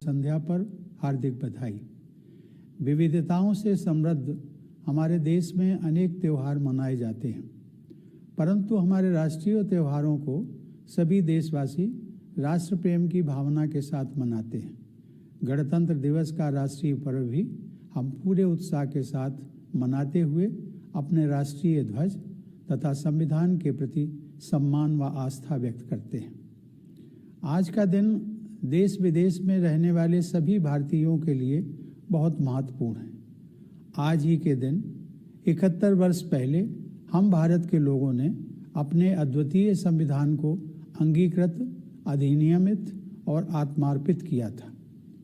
संध्या पर हार्दिक बधाई। विविधताओं से समृद्ध हमारे देश में अनेक त्यौहार मनाए जाते हैं, परंतु हमारे राष्ट्रीय त्योहारों को सभी देशवासी राष्ट्र प्रेम की भावना के साथ मनाते हैं। गणतंत्र दिवस का राष्ट्रीय पर्व भी हम पूरे उत्साह के साथ मनाते हुए अपने राष्ट्रीय ध्वज तथा संविधान के प्रति सम्मान व आस्था व्यक्त करते हैं। आज का दिन देश विदेश में रहने वाले सभी भारतीयों के लिए बहुत महत्वपूर्ण है। आज ही के दिन 71 वर्ष पहले हम भारत के लोगों ने अपने अद्वितीय संविधान को अंगीकृत, अधिनियमित और आत्मार्पित किया था।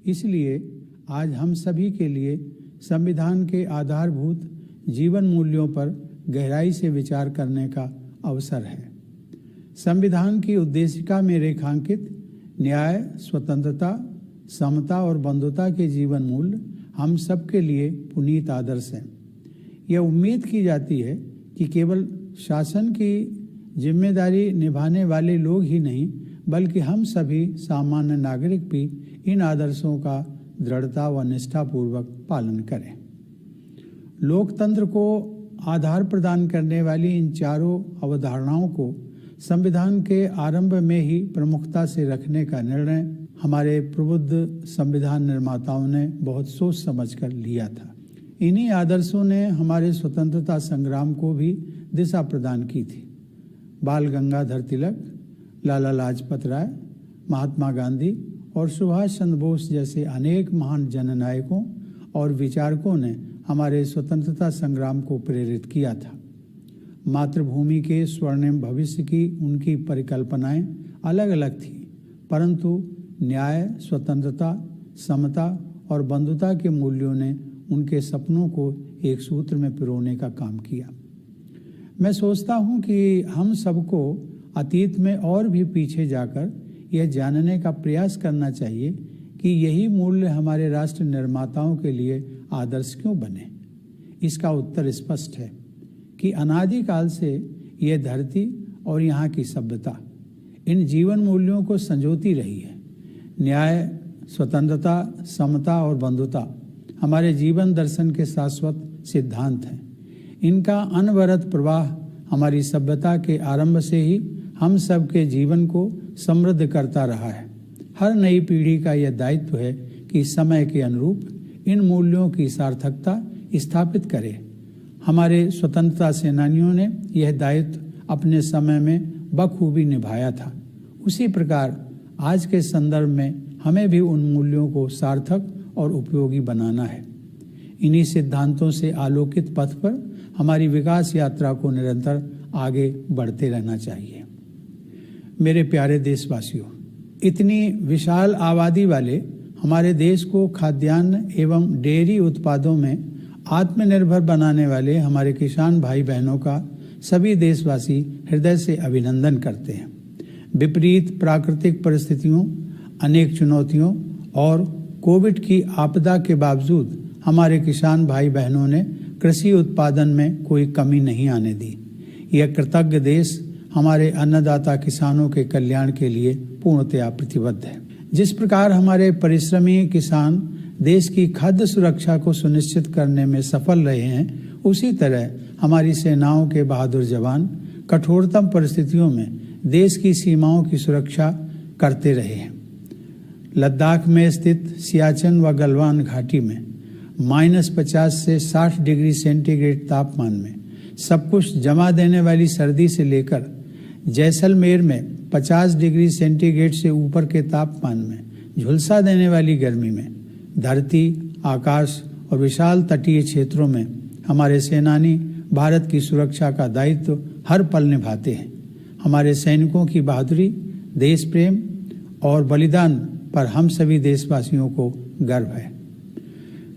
इसलिए आज हम सभी के लिए संविधान के आधारभूत जीवन मूल्यों पर गहराई से विचार करने का अवसर है। संविधान की उद्देशिका में रेखांकित न्याय, स्वतंत्रता, समता और बंधुता के जीवन मूल्य हम सबके लिए पुनीत आदर्श हैं। यह उम्मीद की जाती है कि केवल शासन की जिम्मेदारी निभाने वाले लोग ही नहीं, बल्कि हम सभी सामान्य नागरिक भी इन आदर्शों का दृढ़ता व निष्ठापूर्वक पालन करें। लोकतंत्र को आधार प्रदान करने वाली इन चारों अवधारणाओं को संविधान के आरंभ में ही प्रमुखता से रखने का निर्णय हमारे प्रबुद्ध संविधान निर्माताओं ने बहुत सोच समझकर लिया था। इन्हीं आदर्शों ने हमारे स्वतंत्रता संग्राम को भी दिशा प्रदान की थी। बाल गंगाधर तिलक, लाला लाजपत राय, महात्मा गांधी और सुभाष चंद्र बोस जैसे अनेक महान जननायकों और विचारकों ने हमारे स्वतंत्रता संग्राम को प्रेरित किया था। मातृभूमि के स्वर्णिम भविष्य की उनकी परिकल्पनाएं अलग अलग थीं, परंतु न्याय, स्वतंत्रता, समता और बंधुता के मूल्यों ने उनके सपनों को एक सूत्र में पिरोने का काम किया। मैं सोचता हूं कि हम सबको अतीत में और भी पीछे जाकर यह जानने का प्रयास करना चाहिए कि यही मूल्य हमारे राष्ट्र निर्माताओं के लिए आदर्श क्यों बने। इसका उत्तर स्पष्ट है कि अनादिकाल से यह धरती और यहाँ की सभ्यता इन जीवन मूल्यों को संजोती रही है। न्याय, स्वतंत्रता, समता और बंधुता हमारे जीवन दर्शन के शाश्वत सिद्धांत हैं। इनका अनवरत प्रवाह हमारी सभ्यता के आरंभ से ही हम सब के जीवन को समृद्ध करता रहा है। हर नई पीढ़ी का यह दायित्व है कि समय के अनुरूप इन मूल्यों की सार्थकता स्थापित करे। हमारे स्वतंत्रता सेनानियों ने यह दायित्व अपने समय में बखूबी निभाया था। उसी प्रकार आज के संदर्भ में हमें भी उन मूल्यों को सार्थक और उपयोगी बनाना है। इन्हीं सिद्धांतों से आलोकित पथ पर हमारी विकास यात्रा को निरंतर आगे बढ़ते रहना चाहिए। मेरे प्यारे देशवासियों, इतनी विशाल आबादी वाले हमारे देश को खाद्यान्न एवं डेयरी उत्पादों में आत्मनिर्भर बनाने वाले हमारे किसान भाई बहनों का सभी देशवासी हृदय से अभिनंदन करते हैं। विपरीत प्राकृतिक परिस्थितियों, अनेक चुनौतियों और कोविड की आपदा के बावजूद हमारे किसान भाई बहनों ने कृषि उत्पादन में कोई कमी नहीं आने दी। यह कृतज्ञ देश हमारे अन्नदाता किसानों के कल्याण के लिए पूर्णतया प्रतिबद्ध है। जिस प्रकार हमारे परिश्रमी किसान देश की खाद्य सुरक्षा को सुनिश्चित करने में सफल रहे हैं, उसी तरह हमारी सेनाओं के बहादुर जवान कठोरतम परिस्थितियों में देश की सीमाओं की सुरक्षा करते रहे हैं। लद्दाख में स्थित सियाचिन व गलवान घाटी में -50 से 60 डिग्री सेंटीग्रेड तापमान में सब कुछ जमा देने वाली सर्दी से लेकर जैसलमेर में 50 डिग्री सेंटीग्रेड से ऊपर के तापमान में झुलसा देने वाली गर्मी में धरती, आकाश और विशाल तटीय क्षेत्रों में हमारे सेनानी भारत की सुरक्षा का दायित्व हर पल निभाते हैं। हमारे सैनिकों की बहादुरी, देश प्रेम और बलिदान पर हम सभी देशवासियों को गर्व है।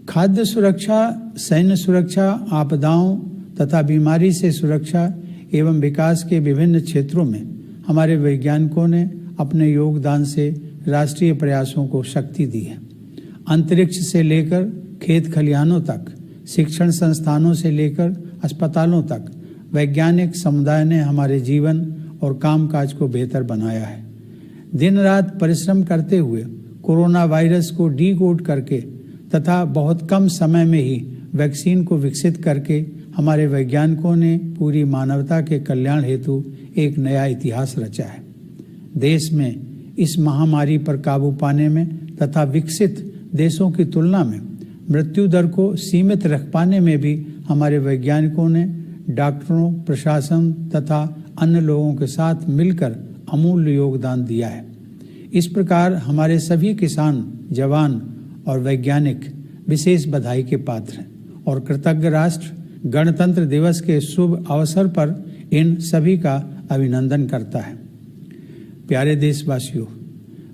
खाद्य सुरक्षा, सैन्य सुरक्षा, आपदाओं तथा बीमारी से सुरक्षा एवं विकास के विभिन्न क्षेत्रों में हमारे वैज्ञानिकों ने अपने योगदान से राष्ट्रीय प्रयासों को शक्ति दी है। अंतरिक्ष से लेकर खेत खलिहानों तक, शिक्षण संस्थानों से लेकर अस्पतालों तक वैज्ञानिक समुदाय ने हमारे जीवन और कामकाज को बेहतर बनाया है। दिन रात परिश्रम करते हुए कोरोना वायरस को डीकोड करके तथा बहुत कम समय में ही वैक्सीन को विकसित करके हमारे वैज्ञानिकों ने पूरी मानवता के कल्याण हेतु एक नया इतिहास रचा है। देश में इस महामारी पर काबू पाने में तथा विकसित देशों की तुलना में मृत्यु दर को सीमित रख पाने में भी हमारे वैज्ञानिकों ने डॉक्टरों, प्रशासन तथा अन्य लोगों के साथ मिलकर अमूल्य योगदान दिया है। इस प्रकार हमारे सभी किसान, जवान और वैज्ञानिक विशेष बधाई के पात्र हैं और कृतज्ञ राष्ट्र गणतंत्र दिवस के शुभ अवसर पर इन सभी का अभिनंदन करता है। प्यारे देशवासियों,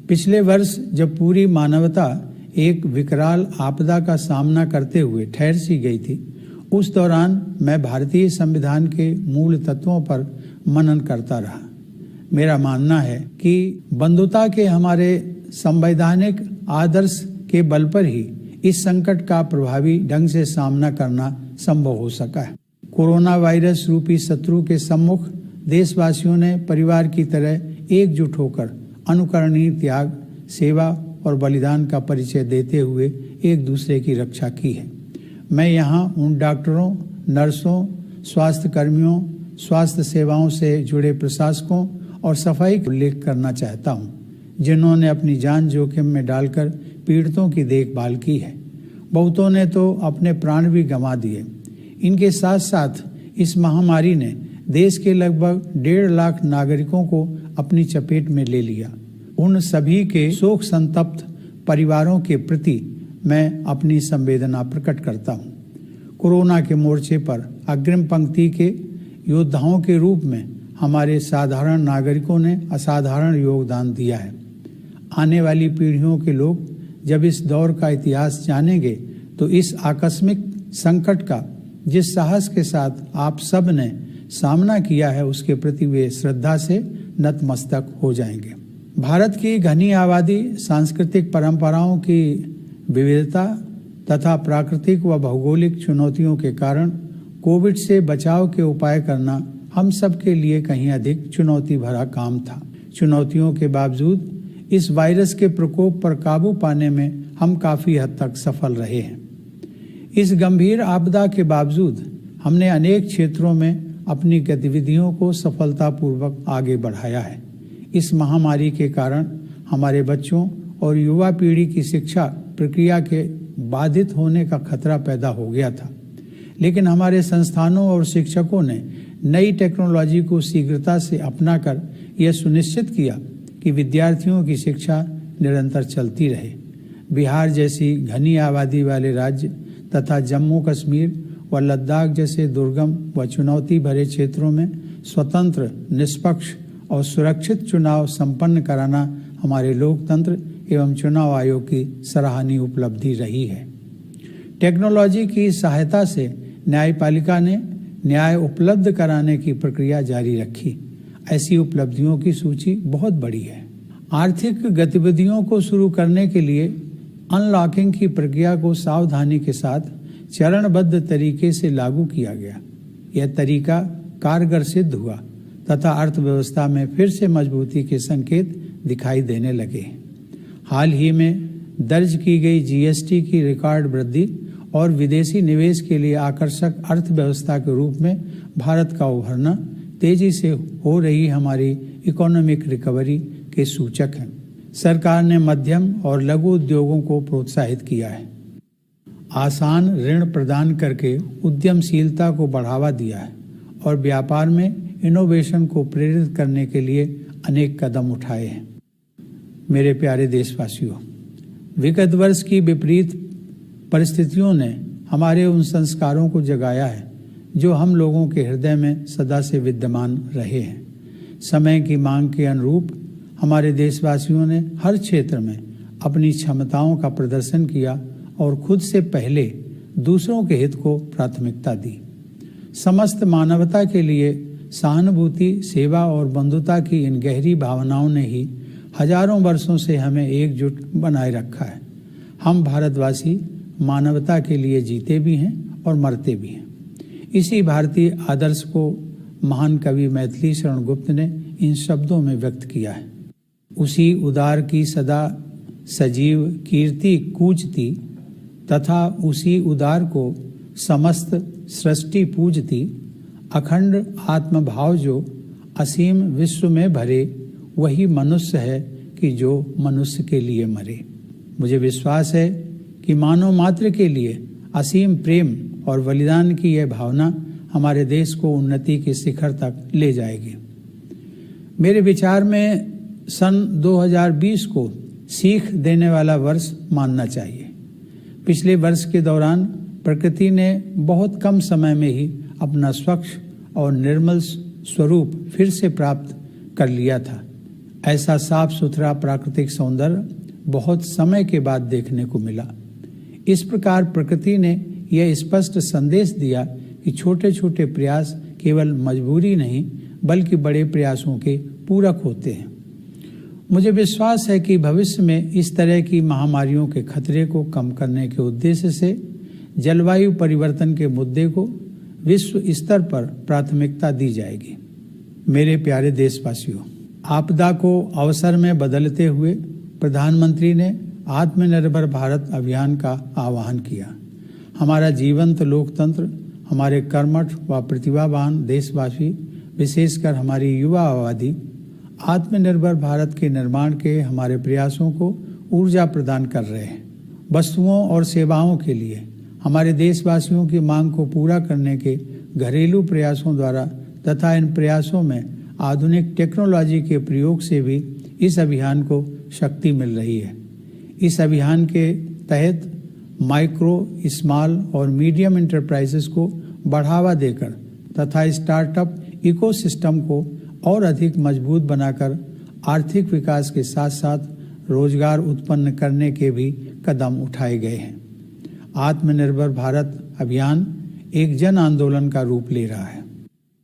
पिछले वर्ष जब पूरी मानवता एक विकराल आपदा का सामना करते हुए ठहर सी गई थी, उस दौरान मैं भारतीय संविधान के मूल तत्वों पर मनन करता रहा। मेरा मानना है कि बंधुता के हमारे संवैधानिक आदर्श के बल पर ही इस संकट का प्रभावी ढंग से सामना करना संभव हो सका है। कोरोना वायरस रूपी शत्रु के सम्मुख देशवासियों ने परिवार की तरह एकजुट होकर अनुकरणीय त्याग, सेवा और बलिदान का परिचय देते हुए एक दूसरे की रक्षा की है। मैं यहाँ उन डॉक्टरों, नर्सों, स्वास्थ्य कर्मियों, स्वास्थ्य सेवाओं से जुड़े प्रशासकों और सफाई का उल्लेख करना चाहता हूँ, जिन्होंने अपनी जान जोखिम में डालकर पीड़ितों की देखभाल की है। बहुतों ने तो अपने प्राण भी गंवा दिए। इनके साथ साथ इस महामारी ने देश के लगभग 1.5 लाख नागरिकों को अपनी चपेट में ले लिया। उन सभी के शोक संतप्त परिवारों के प्रति मैं अपनी संवेदना प्रकट करता हूँ। कोरोना के मोर्चे पर अग्रिम पंक्ति के योद्धाओं के रूप में हमारे साधारण नागरिकों ने असाधारण योगदान दिया है। आने वाली पीढ़ियों के लोग जब इस दौर का इतिहास जानेंगे तो इस आकस्मिक संकट का जिस साहस के साथ आप सब ने सामना किया है, उसके प्रति वे श्रद्धा से नतमस्तक हो जाएंगे। भारत की घनी आबादी, सांस्कृतिक परंपराओं की विविधता तथा प्राकृतिक व भौगोलिक चुनौतियों के कारण कोविड से बचाव के उपाय करना हम सब के लिए कहीं अधिक चुनौती भरा काम था। चुनौतियों के बावजूद इस वायरस के प्रकोप पर काबू पाने में हम काफी हद तक सफल रहे हैं। इस गंभीर आपदा के बावजूद हमने अनेक क्षेत्रों में अपनी गतिविधियों को सफलतापूर्वक आगे बढ़ाया है। इस महामारी के कारण हमारे बच्चों और युवा पीढ़ी की शिक्षा प्रक्रिया के बाधित होने का खतरा पैदा हो गया था, लेकिन हमारे संस्थानों और शिक्षकों ने नई टेक्नोलॉजी को शीघ्रता से अपनाकर यह सुनिश्चित किया कि विद्यार्थियों की शिक्षा निरंतर चलती रहे। बिहार जैसी घनी आबादी वाले राज्य तथा जम्मू कश्मीर व लद्दाख जैसे दुर्गम व चुनौती भरे क्षेत्रों में स्वतंत्र, निष्पक्ष और सुरक्षित चुनाव संपन्न कराना हमारे लोकतंत्र एवं चुनाव आयोग की सराहनीय उपलब्धि रही है। टेक्नोलॉजी की सहायता से न्यायपालिका ने न्याय उपलब्ध कराने की प्रक्रिया जारी रखी। ऐसी उपलब्धियों की सूची बहुत बड़ी है। आर्थिक गतिविधियों को शुरू करने के लिए अनलॉकिंग की प्रक्रिया को सावधानी के साथ चरणबद्ध तरीके से लागू किया गया। यह तरीका कारगर सिद्ध हुआ तथा अर्थव्यवस्था में फिर से मजबूती के संकेत दिखाई देने लगे। हाल ही में दर्ज की गई जीएसटी की रिकॉर्ड वृद्धि और विदेशी निवेश के लिए आकर्षक अर्थव्यवस्था के रूप में भारत का उभरना तेजी से हो रही हमारी इकोनॉमिक रिकवरी के सूचक हैं। सरकार ने मध्यम और लघु उद्योगों को प्रोत्साहित किया है। आसान ऋण प्रदान करके उद्यमशीलता को बढ़ावा दिया है और व्यापार में इनोवेशन को प्रेरित करने के लिए अनेक कदम उठाए हैं। मेरे प्यारे देशवासियों, विगत वर्ष की विपरीत परिस्थितियों ने हमारे उन संस्कारों को जगाया है जो हम लोगों के हृदय में सदा से विद्यमान रहे हैं। समय की मांग के अनुरूप हमारे देशवासियों ने हर क्षेत्र में अपनी क्षमताओं का प्रदर्शन किया और खुद से पहले दूसरों के हित को प्राथमिकता दी। समस्त मानवता के लिए सहानुभूति, सेवा और बंधुता की इन गहरी भावनाओं ने ही हजारों वर्षों से हमें एकजुट बनाए रखा है। हम भारतवासी मानवता के लिए जीते भी हैं और मरते भी हैं। इसी भारतीय आदर्श को महान कवि मैथिली शरण गुप्त ने इन शब्दों में व्यक्त किया है। उसी उदार की सदा सजीव कीर्ति कूजती तथा उसी उदार को समस्त सृष्टि पूजती। अखंड आत्मभाव जो असीम विश्व में भरे, वही मनुष्य है कि जो मनुष्य के लिए मरे। मुझे विश्वास है कि मानव मात्र के लिए असीम प्रेम और बलिदान की यह भावना हमारे देश को उन्नति के शिखर तक ले जाएगी। मेरे विचार में सन 2020 को सीख देने वाला वर्ष मानना चाहिए। पिछले वर्ष के दौरान प्रकृति ने बहुत कम समय में ही अपना स्वच्छ और निर्मल स्वरूप फिर से प्राप्त कर लिया था। ऐसा साफ सुथरा प्राकृतिक सौंदर्य बहुत समय के बाद देखने को मिला। इस प्रकार प्रकृति ने यह स्पष्ट संदेश दिया कि छोटे छोटे प्रयास केवल मजबूरी नहीं बल्कि बड़े प्रयासों के पूरक होते हैं। मुझे विश्वास है कि भविष्य में इस तरह की महामारियों के खतरे को कम करने के उद्देश्य से जलवायु परिवर्तन के मुद्दे को विश्व स्तर पर प्राथमिकता दी जाएगी। मेरे प्यारे देशवासियों, आपदा को अवसर में बदलते हुए प्रधानमंत्री ने आत्मनिर्भर भारत अभियान का आह्वान किया। हमारा जीवंत लोकतंत्र, हमारे कर्मठ व प्रतिभावान देशवासी, विशेषकर हमारी युवा आबादी आत्मनिर्भर भारत के निर्माण के हमारे प्रयासों को ऊर्जा प्रदान कर रहे हैं। वस्तुओं और सेवाओं के लिए हमारे देशवासियों की मांग को पूरा करने के घरेलू प्रयासों द्वारा तथा इन प्रयासों में आधुनिक टेक्नोलॉजी के प्रयोग से भी इस अभियान को शक्ति मिल रही है। इस अभियान के तहत माइक्रो, स्मॉल और मीडियम एंटरप्राइजेस को बढ़ावा देकर तथा स्टार्टअप इकोसिस्टम को और अधिक मजबूत बनाकर आर्थिक विकास के साथ साथ रोजगार उत्पन्न करने के भी कदम उठाए गए हैं। आत्मनिर्भर भारत अभियान एक जन आंदोलन का रूप ले रहा है।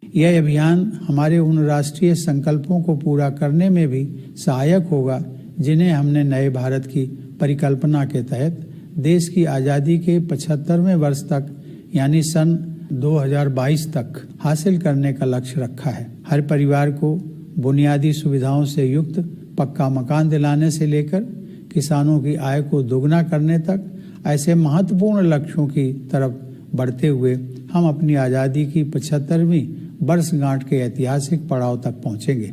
यह अभियान हमारे उन राष्ट्रीय संकल्पों को पूरा करने में भी सहायक होगा जिन्हें हमने नए भारत की परिकल्पना के तहत देश की आज़ादी के 75वें वर्ष तक यानी सन 2022 तक हासिल करने का लक्ष्य रखा है। हर परिवार को बुनियादी सुविधाओं से युक्त पक्का मकान दिलाने से लेकर किसानों की आय को दोगुना करने तक ऐसे महत्वपूर्ण लक्ष्यों की तरफ बढ़ते हुए हम अपनी आज़ादी की 75वीं वर्षगांठ के ऐतिहासिक पड़ाव तक पहुंचेंगे।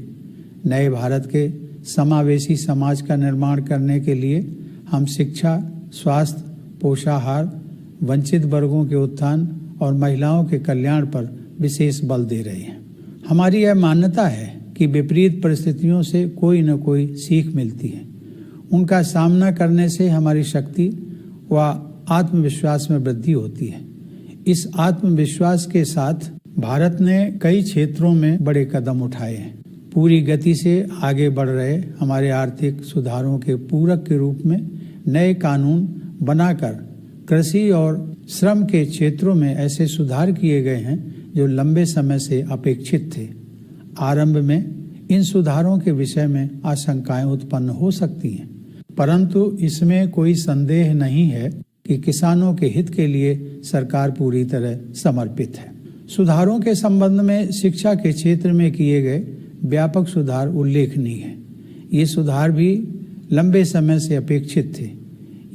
नए भारत के समावेशी समाज का निर्माण करने के लिए हम शिक्षा, स्वास्थ्य, पोषाहार, वंचित वर्गों के उत्थान और महिलाओं के कल्याण पर विशेष बल दे रहे हैं। हमारी यह मान्यता है कि विपरीत परिस्थितियों से कोई न कोई सीख मिलती है। उनका सामना करने से हमारी शक्ति व आत्मविश्वास में वृद्धि होती है। इस आत्मविश्वास के साथ भारत ने कई क्षेत्रों में बड़े कदम उठाए हैं। पूरी गति से आगे बढ़ रहे हमारे आर्थिक सुधारों के पूरक के रूप में नए कानून बनाकर कृषि और श्रम के क्षेत्रों में ऐसे सुधार किए गए हैं जो लंबे समय से अपेक्षित थे। आरंभ में इन सुधारों के विषय में आशंकाएं उत्पन्न हो सकती हैं, परंतु इसमें कोई संदेह नहीं है कि किसानों के हित के लिए सरकार पूरी तरह समर्पित है। सुधारों के संबंध में शिक्षा के क्षेत्र में किए गए व्यापक सुधार उल्लेखनीय है। ये सुधार भी लंबे समय से अपेक्षित थे।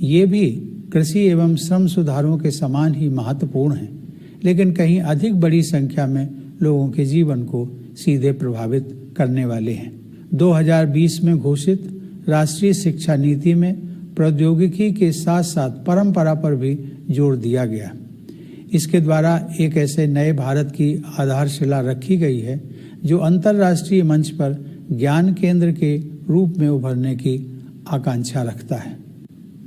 ये भी कृषि एवं श्रम सुधारों के समान ही महत्वपूर्ण हैं, लेकिन कहीं अधिक बड़ी संख्या में लोगों के जीवन को सीधे प्रभावित करने वाले हैं। 2020 में घोषित राष्ट्रीय शिक्षा नीति में प्रौद्योगिकी के साथ साथ परंपरा पर भी जोर दिया गया। इसके द्वारा एक ऐसे नए भारत की आधारशिला रखी गई है जो अंतर्राष्ट्रीय मंच पर ज्ञान केंद्र के रूप में उभरने की आकांक्षा रखता है।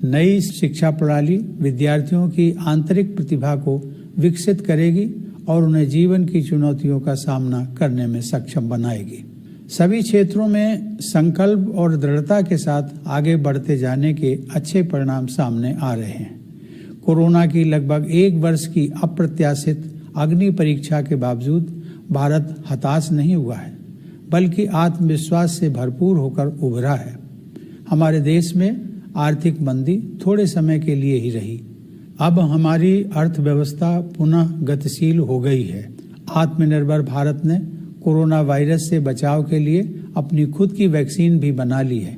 नई शिक्षा प्रणाली विद्यार्थियों की आंतरिक प्रतिभा को विकसित करेगी और उन्हें जीवन की चुनौतियों का सामना करने में सक्षम बनाएगी। सभी क्षेत्रों में संकल्प और दृढ़ता के साथ आगे बढ़ते जाने के अच्छे परिणाम सामने आ रहे हैं। कोरोना की लगभग 1 वर्ष की अप्रत्याशित अग्नि परीक्षा के बावजूद भारत हताश नहीं हुआ है, बल्कि आत्मविश्वास से भरपूर होकर उभरा है। हमारे देश में आर्थिक मंदी थोड़े समय के लिए ही रही। अब हमारी अर्थव्यवस्था पुनः गतिशील हो गई है। आत्मनिर्भर भारत ने कोरोना वायरस से बचाव के लिए अपनी खुद की वैक्सीन भी बना ली है।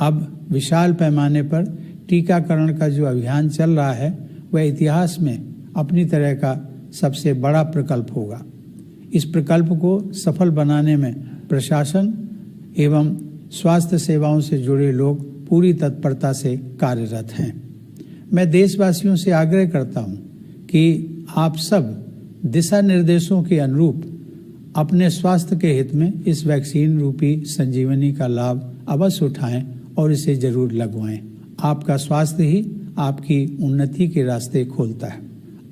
अब विशाल पैमाने पर टीकाकरण का जो अभियान चल रहा है वह इतिहास में अपनी तरह का सबसे बड़ा प्रकल्प होगा। इस प्रकल्प को सफल बनाने में प्रशासन एवं स्वास्थ्य सेवाओं से जुड़े लोग पूरी तत्परता से कार्यरत हैं। मैं देशवासियों से आग्रह करता हूं कि आप सब दिशा निर्देशों के अनुरूप अपने स्वास्थ्य के हित में इस वैक्सीन रूपी संजीवनी का लाभ अवश्य उठाएं और इसे जरूर लगवाएं। आपका स्वास्थ्य ही आपकी उन्नति के रास्ते खोलता है।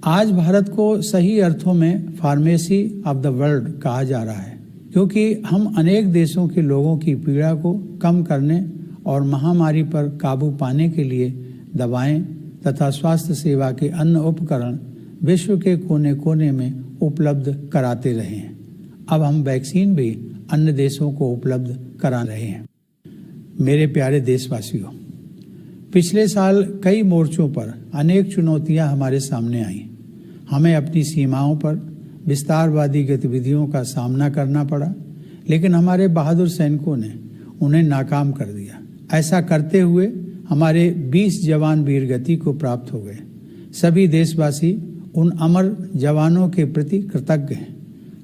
आज भारत को सही अर्थों में फार्मेसी ऑफ द वर्ल्ड कहा जा रहा है, क्योंकि हम अनेक देशों के लोगों की पीड़ा को कम करने और महामारी पर काबू पाने के लिए दवाएं तथा स्वास्थ्य सेवा के अन्य उपकरण विश्व के कोने कोने में उपलब्ध कराते रहे हैं। अब हम वैक्सीन भी अन्य देशों को उपलब्ध करा रहे हैं। मेरे प्यारे देशवासियों, पिछले साल कई मोर्चों पर अनेक चुनौतियां हमारे सामने आईं। हमें अपनी सीमाओं पर विस्तारवादी गतिविधियों का सामना करना पड़ा, लेकिन हमारे बहादुर सैनिकों ने उन्हें नाकाम कर दिया। ऐसा करते हुए हमारे 20 जवान वीरगति को प्राप्त हो गए। सभी देशवासी उन अमर जवानों के प्रति कृतज्ञ हैं।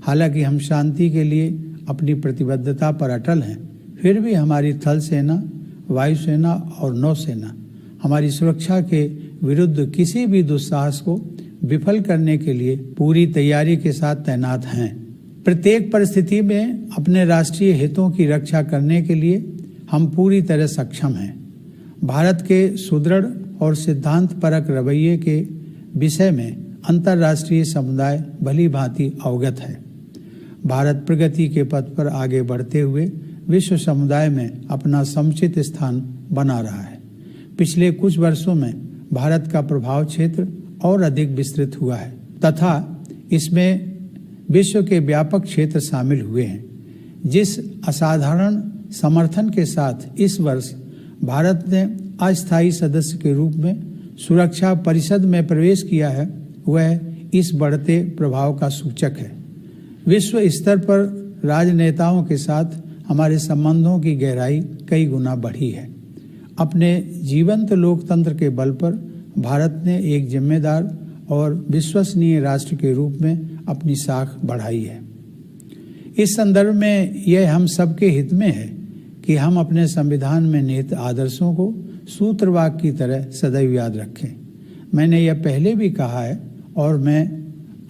हालांकि हम शांति के लिए अपनी प्रतिबद्धता पर अटल हैं, फिर भी हमारी थल सेना, वायुसेना और नौसेना हमारी सुरक्षा के विरुद्ध किसी भी दुस्साहस को विफल करने के लिए पूरी तैयारी के साथ तैनात हैं। प्रत्येक परिस्थिति में अपने राष्ट्रीय हितों की रक्षा करने के लिए हम पूरी तरह सक्षम हैं। भारत के सुदृढ़ और सिद्धांत परक रवैये के विषय में अंतर्राष्ट्रीय समुदाय भली भांति अवगत है। भारत प्रगति के पथ पर आगे बढ़ते हुए विश्व समुदाय में अपना समुचित स्थान बना रहा है। पिछले कुछ वर्षों में भारत का प्रभाव क्षेत्र और अधिक विस्तृत हुआ है तथा इसमें विश्व के व्यापक क्षेत्र शामिल हुए हैं। जिस असाधारण समर्थन के साथ इस वर्ष भारत ने अस्थायी सदस्य के रूप में सुरक्षा परिषद में प्रवेश किया है, वह इस बढ़ते प्रभाव का सूचक है। विश्व स्तर पर राजनेताओं के साथ हमारे संबंधों की गहराई कई गुना बढ़ी है। अपने जीवंत लोकतंत्र के बल पर भारत ने एक जिम्मेदार और विश्वसनीय राष्ट्र के रूप में अपनी साख बढ़ाई है। इस संदर्भ में यह हम सबके हित में है कि हम अपने संविधान में निहित आदर्शों को सूत्रवाक्य की तरह सदैव याद रखें। मैंने यह पहले भी कहा है और मैं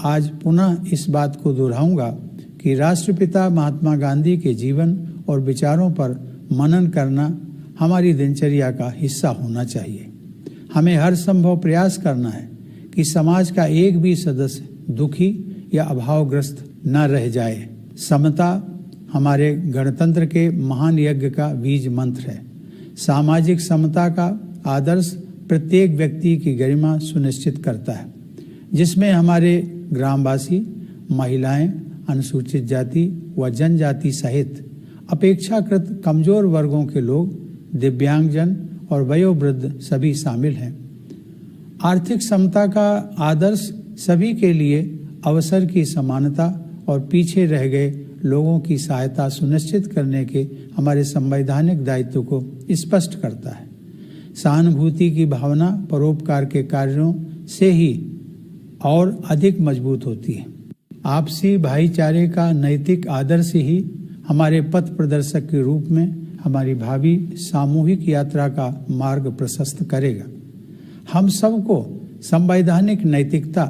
आज पुनः इस बात को दोहराऊंगा कि राष्ट्रपिता महात्मा गांधी के जीवन और विचारों पर मनन करना हमारी दिनचर्या का हिस्सा होना चाहिए। हमें हर संभव प्रयास करना है कि समाज का एक भी सदस्य दुखी या अभावग्रस्त न रह जाए। समता हमारे गणतंत्र के महान यज्ञ का बीज मंत्र है। सामाजिक समता का आदर्श प्रत्येक व्यक्ति की गरिमा सुनिश्चित करता है, जिसमें हमारे ग्रामवासी, महिलाएं, अनुसूचित जाति व जनजाति सहित अपेक्षाकृत कमजोर वर्गों के लोग, दिव्यांगजन और वयोवृद्ध सभी शामिल हैं। आर्थिक समता का आदर्श सभी के लिए अवसर की समानता और पीछे रह गए लोगों की सहायता सुनिश्चित करने के हमारे संवैधानिक दायित्व को स्पष्ट करता है। सहानुभूति की भावना परोपकार के कार्यों से ही और अधिक मजबूत होती है। आपसी भाईचारे का नैतिक आदर्श ही हमारे पथ प्रदर्शक के रूप में हमारी भावी सामूहिक यात्रा का मार्ग प्रशस्त करेगा। हम सबको संवैधानिक नैतिकता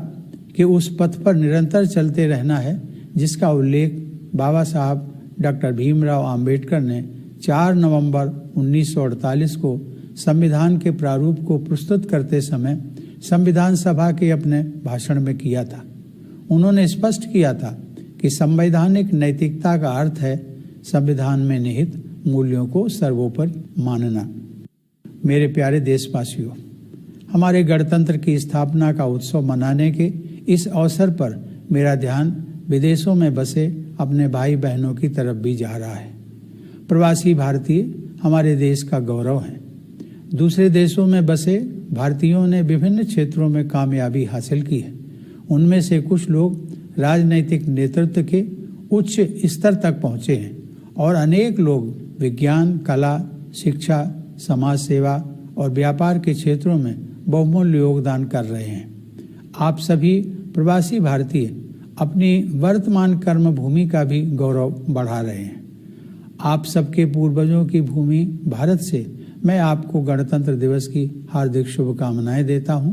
के उस पथ पर निरंतर चलते रहना है जिसका उल्लेख बाबा साहब डॉक्टर भीमराव अंबेडकर ने 4 नवंबर 1948 को संविधान के प्रारूप को प्रस्तुत करते समय संविधान सभा के अपने भाषण में किया था। उन्होंने स्पष्ट किया था कि संवैधानिक नैतिकता का अर्थ है संविधान में निहित मूल्यों को सर्वोपरि मानना। मेरे प्यारे देशवासियों, हमारे गणतंत्र की स्थापना का उत्सव मनाने के इस अवसर पर मेरा ध्यान विदेशों में बसे अपने भाई बहनों की तरफ भी जा रहा है। प्रवासी भारतीय हमारे देश का गौरव हैं। दूसरे देशों में बसे भारतीयों ने विभिन्न क्षेत्रों में कामयाबी हासिल की है। उनमें से कुछ लोग राजनैतिक नेतृत्व के उच्च स्तर तक पहुंचे हैं और अनेक लोग विज्ञान, कला, शिक्षा, समाज सेवा और व्यापार के क्षेत्रों में बहुमूल्य योगदान कर रहे हैं। आप सभी प्रवासी भारतीय अपनी वर्तमान कर्म भूमि का भी गौरव बढ़ा रहे हैं। आप सबके पूर्वजों की भूमि भारत से मैं आपको गणतंत्र दिवस की हार्दिक शुभकामनाएं देता हूं।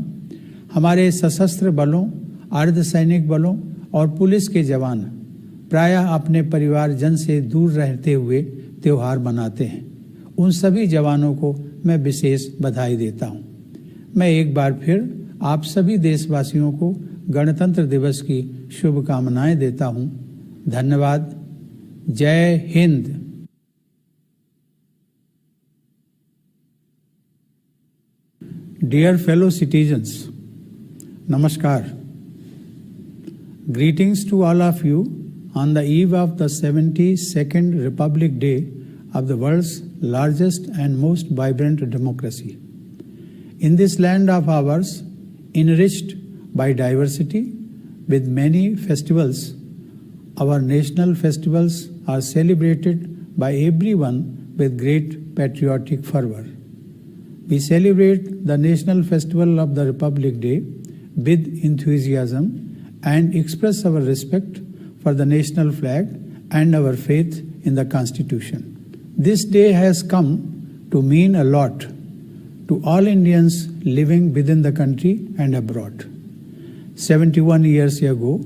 हमारे सशस्त्र बलों, अर्धसैनिक बलों और पुलिस के जवान प्रायः अपने परिवारजन से दूर रहते हुए त्यौहार मनाते हैं। उन सभी जवानों को मैं विशेष बधाई देता हूं। मैं एक बार फिर आप सभी देशवासियों को गणतंत्र दिवस की शुभकामनाएं देता हूं। धन्यवाद। जय Hind. Dear fellow citizens, Namaskar. Greetings to all of you on the eve of the 72nd Republic Day of the world's largest and most vibrant democracy. In this land of ours, enriched by diversity with many festivals, our national festivals are celebrated by everyone with great patriotic fervor. We celebrate the National Festival of the Republic Day with enthusiasm and express our respect for the national flag and our faith in the Constitution. This day has come to mean a lot to all Indians living within the country and abroad. 71 years ago,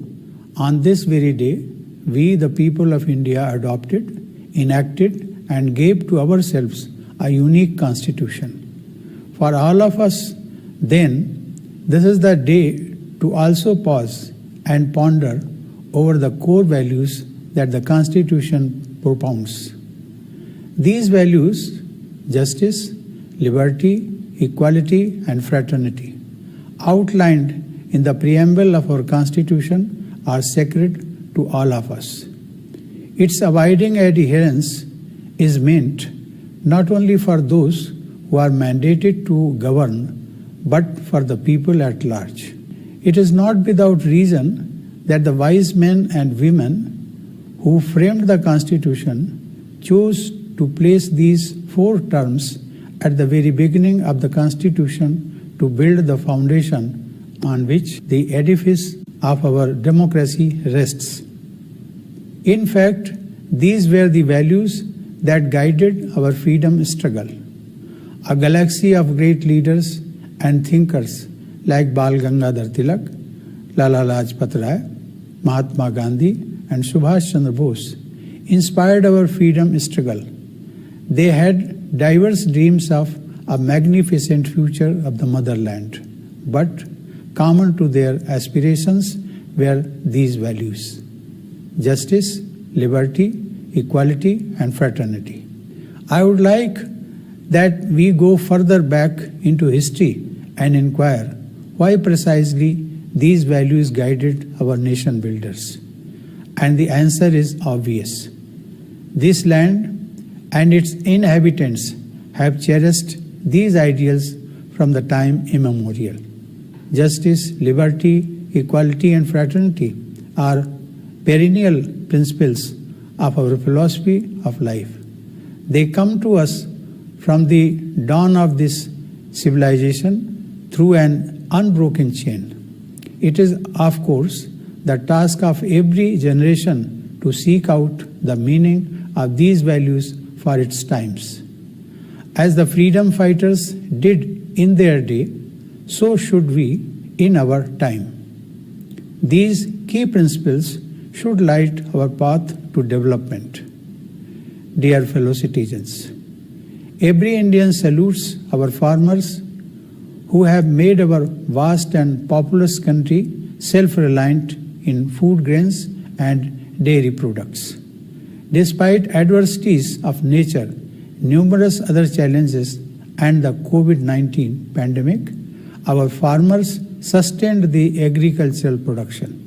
on this very day, we, the people of India, adopted, enacted, and gave to ourselves a unique constitution. For all of us, then, this is the day to also pause and ponder over the core values that the Constitution propounds. These values, justice, liberty, equality, and fraternity, outlined in the preamble of our Constitution, are sacred to all of us. Its abiding adherence is meant not only for those who are mandated to govern, but for the people at large. It is not without reason that the wise men and women who framed the Constitution chose to place these 4 terms at the very beginning of the Constitution to build the foundation on which the edifice of our democracy rests. In fact, these were the values that guided our freedom struggle. A galaxy of great leaders and thinkers like Bal Gangadhar Tilak, Lala Lajpat Rai, Mahatma Gandhi, and Subhash Chandra Bose inspired our freedom struggle. They had diverse dreams of a magnificent future of the motherland, but common to their aspirations were these values: justice, liberty, equality, and fraternity. I would like that we go further back into history and inquire why precisely these values guided our nation builders. And the answer is obvious. This land and its inhabitants have cherished these ideals from the time immemorial. Justice, liberty, equality, and fraternity are perennial principles of our philosophy of life. They come to us from the dawn of this civilization through an unbroken chain. It is, of course, the task of every generation to seek out the meaning of these values for its times. As the freedom fighters did in their day, so should we in our time. These key principles should light our path to development. Dear fellow citizens, every Indian salutes our farmers who have made our vast and populous country self-reliant in food grains and dairy products. Despite adversities of nature, numerous other challenges, and the COVID-19 pandemic, our farmers sustained the agricultural production.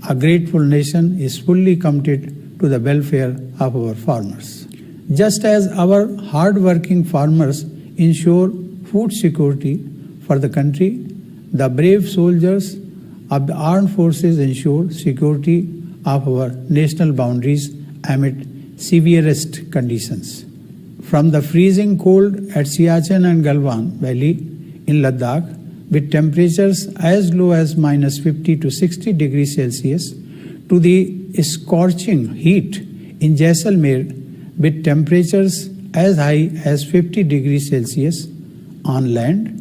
A grateful nation is fully committed to the welfare of our farmers. Just as our hard-working farmers ensure food security for the country, the brave soldiers of the armed forces ensure security of our national boundaries amid severest conditions. from the freezing cold at Siachen and Galwan Valley in Ladakh, with temperatures as low as -50 to 60 degrees Celsius, to the scorching heat in Jaisalmer, with temperatures as high as 50 degrees Celsius on land,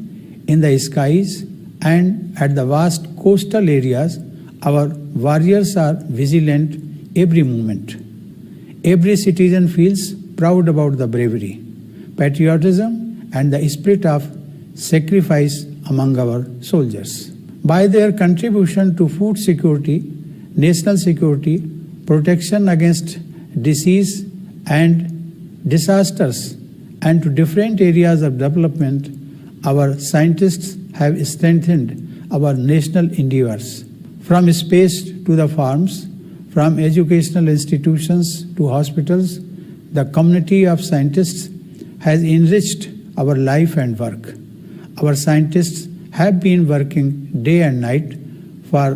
in the skies, and at the vast coastal areas. Our warriors are vigilant every moment. Every citizen feels proud about the bravery, patriotism, and the spirit of sacrifice among our soldiers. By their contribution to food security, national security, protection against disease and disasters, and to different areas of development, our scientists have strengthened our national endeavors. From space to the farms, from educational institutions to hospitals, the community of scientists has enriched our life and work. Our scientists have been working day and night for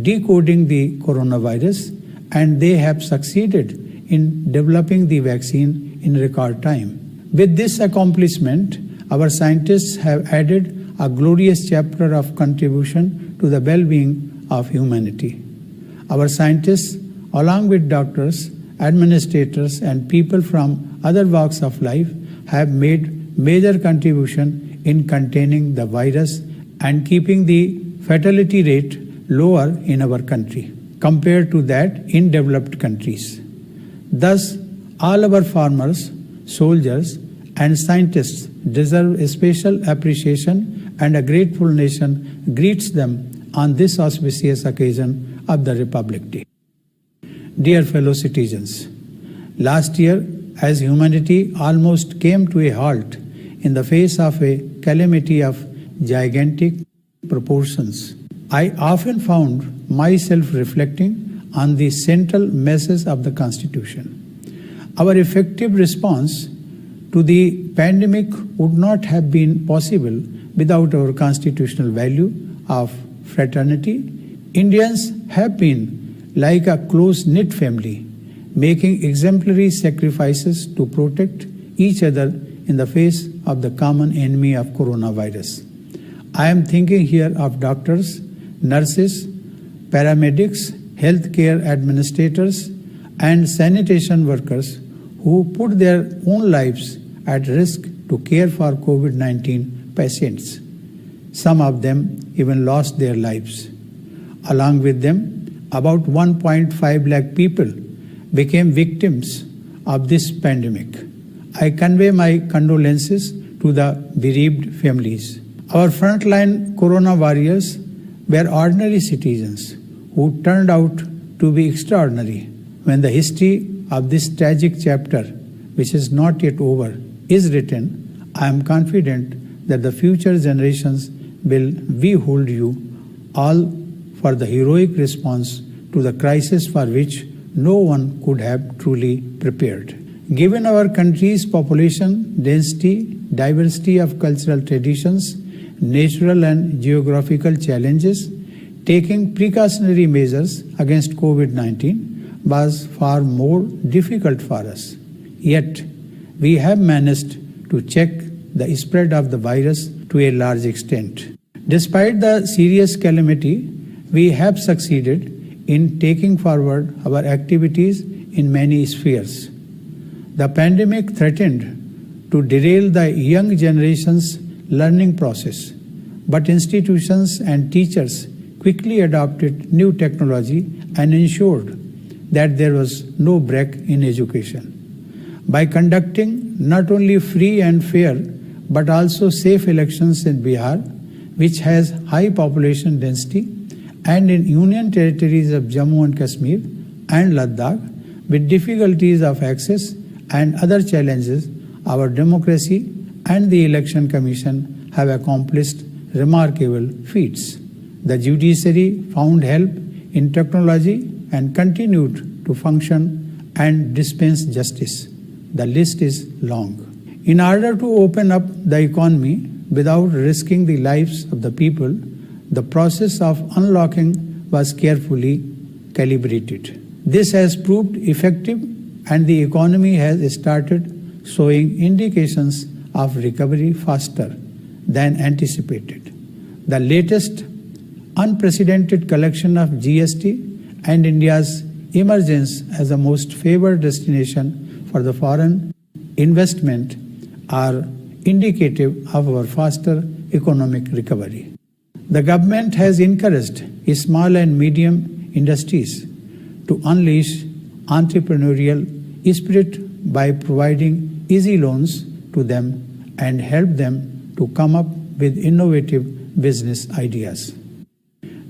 decoding the coronavirus, and they have succeeded in developing the vaccine in record time. With this accomplishment, our scientists have added a glorious chapter of contribution to the well-being of humanity. Our scientists, along with doctors, administrators, and people from other walks of life, have made major contribution in containing the virus and keeping the fatality rate lower in our country compared to that in developed countries. Thus, all our farmers, soldiers, and scientists deserve a special appreciation, and a grateful nation greets them on this auspicious occasion of the Republic Day. Dear fellow citizens, last year, as humanity almost came to a halt in the face of a calamity of gigantic proportions, I often found myself reflecting on the central message of the Constitution. Our effective response to the pandemic would not have been possible without our constitutional value of fraternity. Indians have been like a close-knit family, making exemplary sacrifices to protect each other in the face of the common enemy of coronavirus. I am thinking here of doctors, nurses, paramedics, healthcare administrators, and sanitation workers who put their own lives at risk to care for COVID-19 patients. Some of them even lost their lives. Along with them, about 1.5 lakh people became victims of this pandemic. I convey my condolences to the bereaved families. Our frontline corona warriors were ordinary citizens who turned out to be extraordinary. When the history of this tragic chapter, which is not yet over, is written, I am confident that the future generations will behold you all for the heroic response to the crisis for which no one could have truly prepared. Given our country's population density, diversity of cultural traditions, natural and geographical challenges, taking precautionary measures against COVID-19 was far more difficult for us. Yet, we have managed to check the spread of the virus to a large extent. Despite the serious calamity, we have succeeded in taking forward our activities in many spheres. The pandemic threatened to derail the young generation's learning process, but institutions and teachers quickly adopted new technology and ensured that there was no break in education. By conducting not only free and fair, but also safe elections in Bihar, which has high population density, and in Union territories of Jammu and Kashmir and Ladakh, with difficulties of access and other challenges, our democracy and the Election Commission have accomplished remarkable feats. The judiciary found help in technology and continued to function and dispense justice. The list is long. In order to open up the economy without risking the lives of the people, the process of unlocking was carefully calibrated. This has proved effective, and the economy has started showing indications of recovery faster than anticipated. The latest unprecedented collection of GST and India's emergence as the most favored destination for the foreign investment are indicative of our faster economic recovery. The government has encouraged small and medium industries to unleash entrepreneurial spirit by providing easy loans to them and help them to come up with innovative business ideas.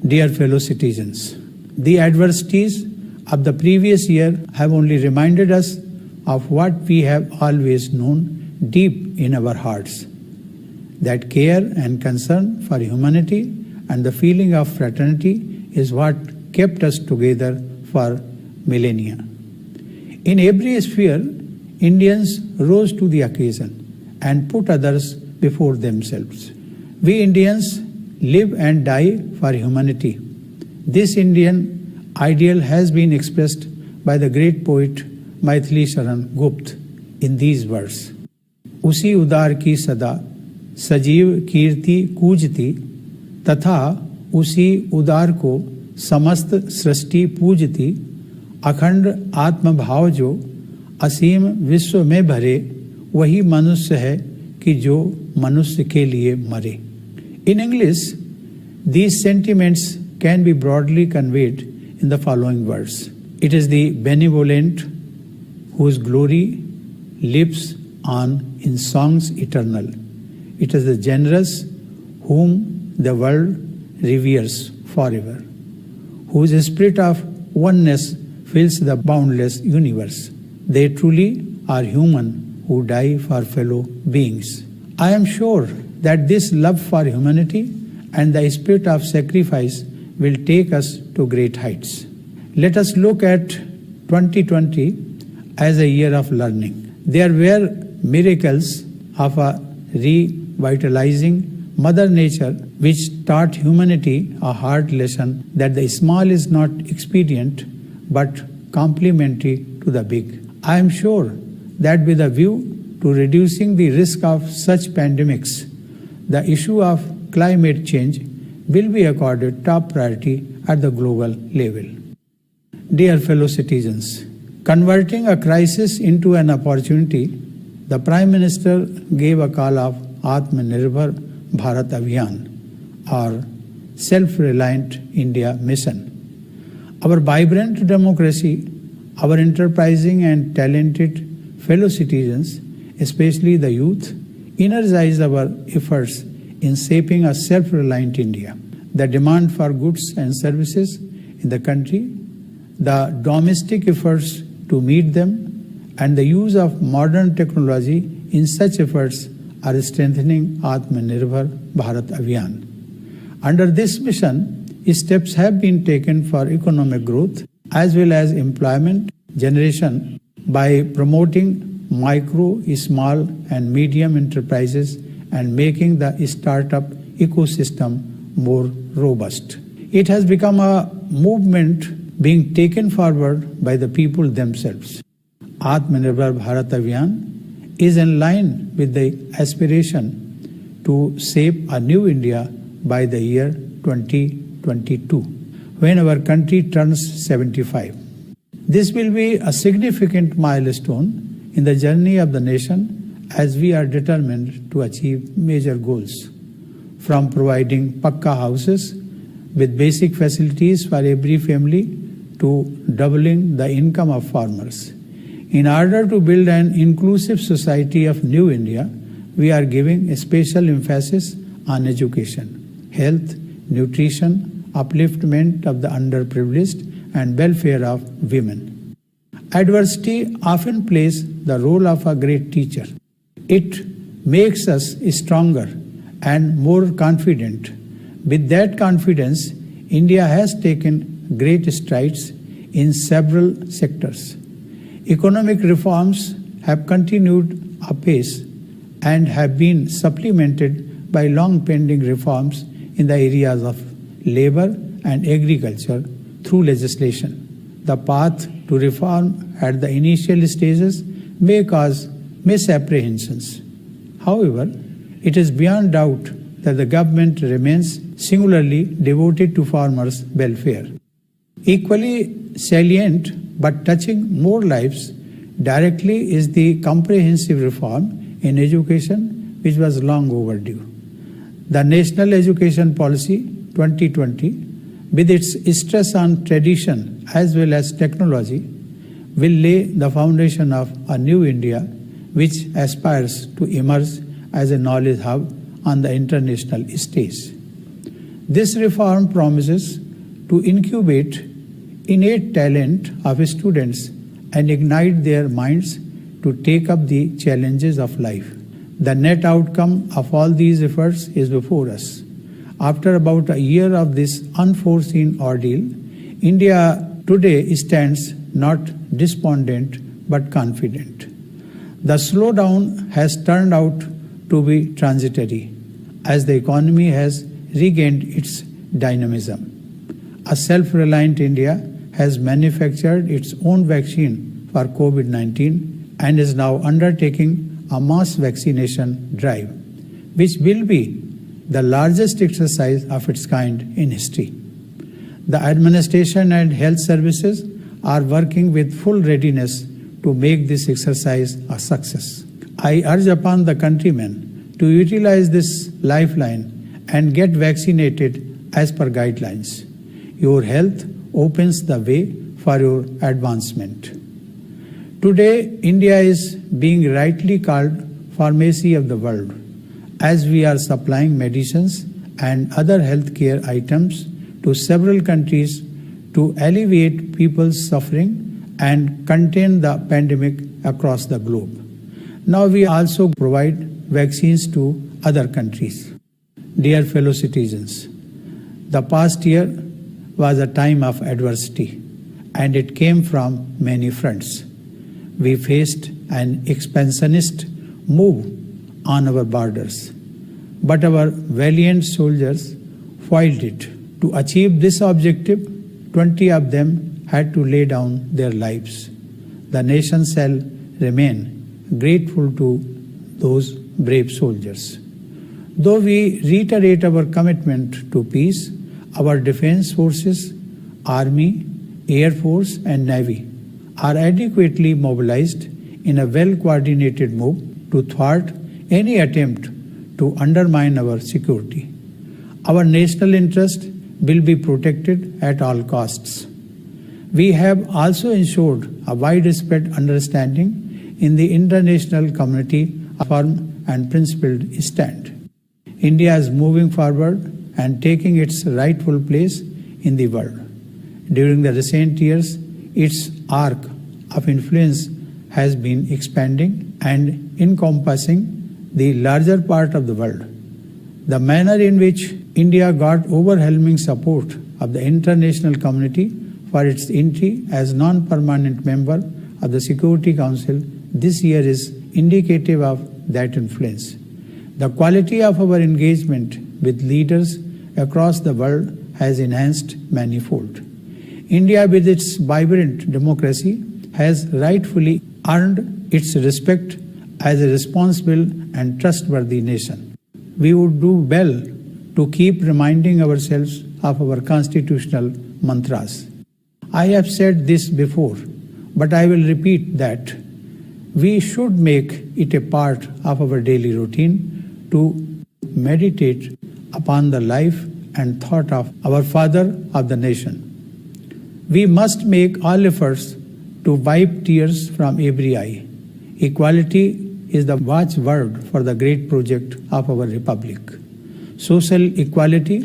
Dear fellow citizens, the adversities of the previous year have only reminded us of what we have always known deep in our hearts, that care and concern for humanity and the feeling of fraternity is what kept us together for millennia. In every sphere, Indians rose to the occasion and put others before themselves. We Indians live and die for humanity. This Indian ideal has been expressed by the great poet Maithili Sharan Gupta in these words. उसी उदार की सदा सजीव कीर्ति कूजती तथा उसी उदार को समस्त सृष्टि पूजती अखंड आत्मभाव जो असीम विश्व में भरे वही मनुष्य है कि जो मनुष्य के लिए मरे. In English, these sentiments can be broadly conveyed in the following words. It is the benevolent whose glory lives on in songs eternal. It is the generous whom the world reveres forever, whose spirit of oneness fills the boundless universe. They truly are human who die for fellow beings. I am sure that this love for humanity and the spirit of sacrifice will take us to great heights. Let us look at 2020 as a year of learning. There were miracles of a revitalizing Mother Nature which taught humanity a hard lesson that the small is not expedient but complementary to the big. I am sure that with a view to reducing the risk of such pandemics, the issue of climate change will be accorded top priority at the global level. Dear fellow citizens, converting a crisis into an opportunity, the Prime Minister gave a call of Atmanirbhar Bharat Abhiyan, or Self-Reliant India Mission. Our vibrant democracy, our enterprising and talented fellow citizens, especially the youth, energize our efforts in shaping a self-reliant India. The demand for goods and services in the country, the domestic efforts to meet them, and the use of modern technology in such efforts are strengthening Atmanirbhar Bharat Abhiyan. Under this mission, steps have been taken for economic growth as well as employment generation by promoting micro, small and medium enterprises and making the startup ecosystem more robust. It has become a movement being taken forward by the people themselves. Atmanirbhar Bharat Abhiyan is in line with the aspiration to shape a new India by the year 2022, when our country turns 75. This will be a significant milestone in the journey of the nation as we are determined to achieve major goals, from providing Pakka houses with basic facilities for every family to doubling the income of farmers. In order to build an inclusive society of New India, we are giving a special emphasis on education, health, nutrition, upliftment of the underprivileged, and welfare of women. Adversity often plays the role of a great teacher. It makes us stronger and more confident. With that confidence, India has taken great strides in several sectors. Economic reforms have continued apace and have been supplemented by long-pending reforms in the areas of labor and agriculture through legislation. The path to reform at the initial stages may cause misapprehensions. However, it is beyond doubt that the government remains singularly devoted to farmers' welfare. Equally salient but touching more lives directly is the comprehensive reform in education which was long overdue. The National Education Policy 2020, with its stress on tradition as well as technology, will lay the foundation of a new India which aspires to emerge as a knowledge hub on the international stage. This reform promises to incubate innate talent of students and ignite their minds to take up the challenges of life. The net outcome of all these efforts is before us. After about a year of this unforeseen ordeal, India today stands not despondent but confident. The slowdown has turned out to be transitory as the economy has regained its dynamism. A self-reliant India has manufactured its own vaccine for COVID-19 and is now undertaking a mass vaccination drive, which will be the largest exercise of its kind in history. The administration and health services are working with full readiness to make this exercise a success. I urge upon the countrymen to utilize this lifeline and get vaccinated as per guidelines. Your health opens the way for your advancement. Today, India is being rightly called pharmacy of the world, as we are supplying medicines and other healthcare items to several countries to alleviate people's suffering and contain the pandemic across the globe. Now we also provide vaccines to other countries. Dear fellow citizens, the past year was a time of adversity, and it came from many fronts. We faced an expansionist move on our borders, but our valiant soldiers foiled it. To achieve this objective, 20 of them had to lay down their lives. The nation shall remain grateful to those brave soldiers. Though we reiterate our commitment to peace, our defense forces, Army, Air Force and Navy are adequately mobilized in a well-coordinated move to thwart any attempt to undermine our security. Our national interest will be protected at all costs. We have also ensured a widespread understanding in the international community of a firm and principled stand. India is moving forward and taking its rightful place in the world. During the recent years, its arc of influence has been expanding and encompassing the larger part of the world. The manner in which India got overwhelming support of the international community for its entry as non-permanent member of the Security Council this year is indicative of that influence. The quality of our engagement with leaders across the world has enhanced manifold. India, with its vibrant democracy, has rightfully earned its respect as a responsible and trustworthy nation. We would do well to keep reminding ourselves of our constitutional mantras. I have said this before, but I will repeat that we should make it a part of our daily routine to meditate upon the life and thought of our father of the nation. We must make all efforts to wipe tears from every eye. Equality is the watchword for the great project of our republic. Social equality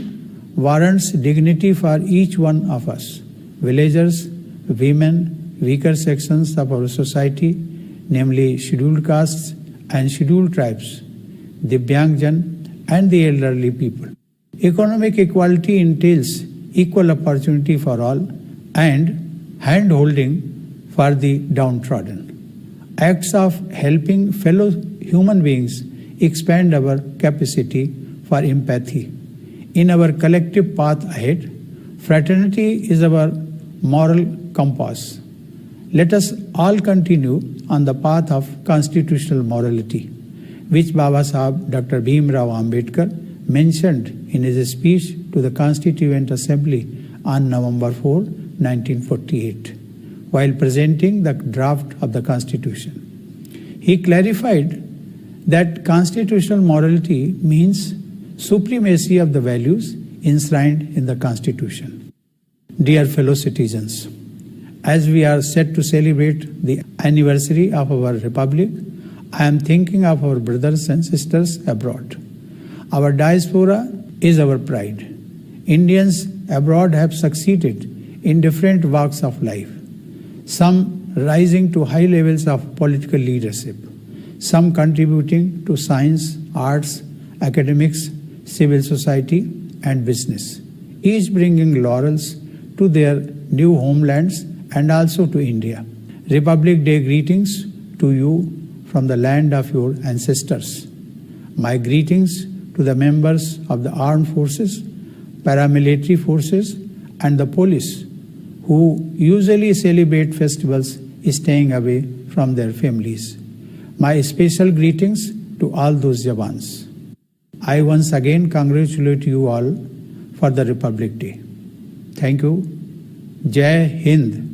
warrants dignity for each one of us. Villagers, women, weaker sections of our society, namely scheduled castes and scheduled tribes, Divyangjan and the elderly people. Economic equality entails equal opportunity for all and hand-holding for the downtrodden. Acts of helping fellow human beings expand our capacity for empathy. In our collective path ahead, fraternity is our moral compass. Let us all continue on the path of constitutional morality, which Baba Sahib Dr. Bhim Rao Ambedkar mentioned in his speech to the Constituent Assembly on November 4, 1948, while presenting the draft of the Constitution. He clarified that constitutional morality means supremacy of the values enshrined in the Constitution. Dear fellow citizens, as we are set to celebrate the anniversary of our Republic, I am thinking of our brothers and sisters abroad. Our diaspora is our pride. Indians abroad have succeeded in different walks of life, some rising to high levels of political leadership, some contributing to science, arts, academics, civil society, and business, each bringing laurels to their new homelands and also to India. Republic Day greetings to you from the land of your ancestors. My greetings to the members of the armed forces, paramilitary forces, and the police who usually celebrate festivals staying away from their families. My special greetings to all those Jawans. I once again congratulate you all for the Republic Day. Thank you. Jai Hind.